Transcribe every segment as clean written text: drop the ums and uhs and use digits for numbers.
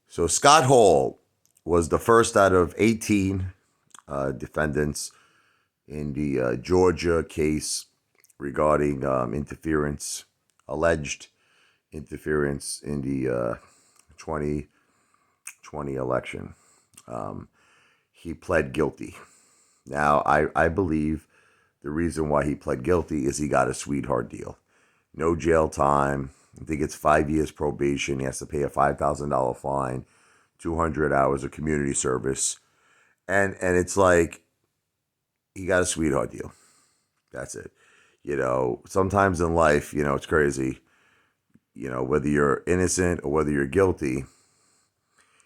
So Scott Hall was the first out of 18 defendants in the Georgia case regarding alleged interference in the 2020 election. Um, he pled guilty. Now, I believe the reason why he pled guilty is he got a sweetheart deal. No jail time. I think it's 5 years probation. He has to pay a $5,000 fine, 200 hours of community service. And it's like he got a sweetheart deal. That's it. Sometimes in life, it's crazy. Whether you're innocent or whether you're guilty,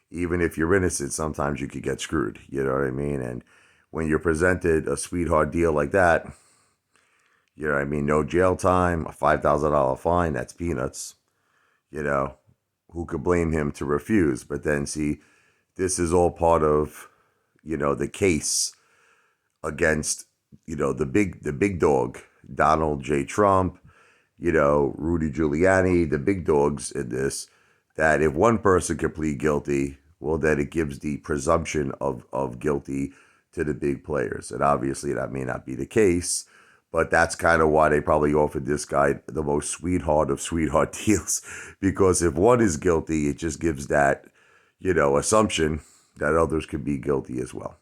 even if you're innocent, sometimes you could get screwed. You know what I mean? And when you're presented a sweetheart deal like that, you know what I mean? No jail time, a $5,000 fine, that's peanuts. You know, who could blame him to refuse? But then, see, this is all part of, the case against, the big dog, Donald J. Trump, Rudy Giuliani, the big dogs in this, that if one person can plead guilty, well, then it gives the presumption of guilty to the big players. And obviously that may not be the case, but that's kind of why they probably offered this guy the most sweetheart of sweetheart deals. Because if one is guilty, it just gives that, assumption that others could be guilty as well.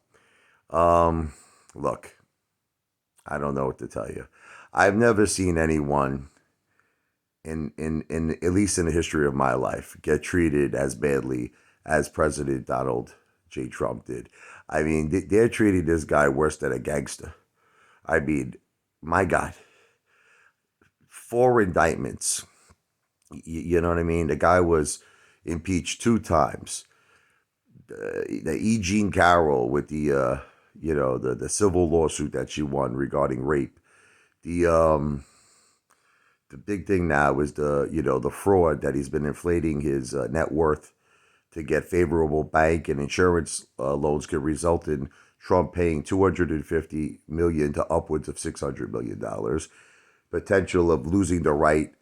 Look, I don't know what to tell you. I've never seen anyone in at least in the history of my life get treated as badly as President Donald J. Trump did. I mean, they're treating this guy worse than a gangster. I mean, my God, 4 indictments. You know what I mean? The guy was impeached 2 times. The E. Jean Carroll with the civil lawsuit that she won regarding rape. The big thing now is the fraud that he's been inflating his net worth to get favorable bank and insurance loans could result in Trump paying $250 million to upwards of $600 million. Potential of losing the right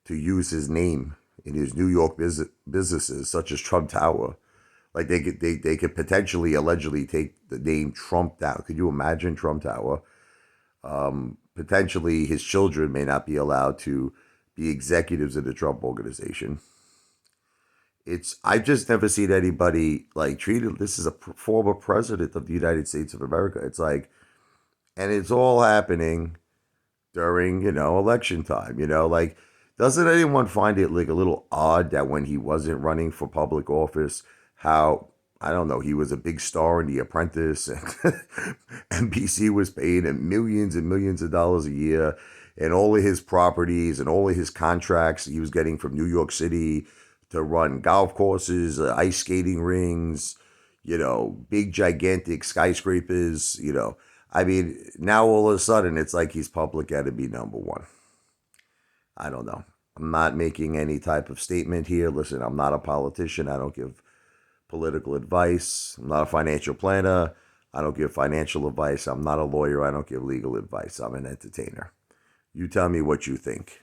to use his name in his New York businesses, such as Trump Tower. Like they could potentially allegedly take the name Trump down. Could you imagine Trump Tower? Potentially his children may not be allowed to be executives of the Trump organization. I've just never seen anybody like treated this as a former president of the United States of America. It's like, and it's all happening during, election time, like, doesn't anyone find it like a little odd that when he wasn't running for public office, how, I don't know, he was a big star in The Apprentice and NBC was paying him millions and millions of dollars a year, and all of his properties and all of his contracts he was getting from New York City to run golf courses, ice skating rings, big gigantic skyscrapers, I mean, now all of a sudden it's like he's public enemy number one. I don't know. I'm not making any type of statement here. Listen, I'm not a politician. I don't give political advice. I'm not a financial planner. I don't give financial advice. I'm not a lawyer. I don't give legal advice. I'm an entertainer. You tell me what you think.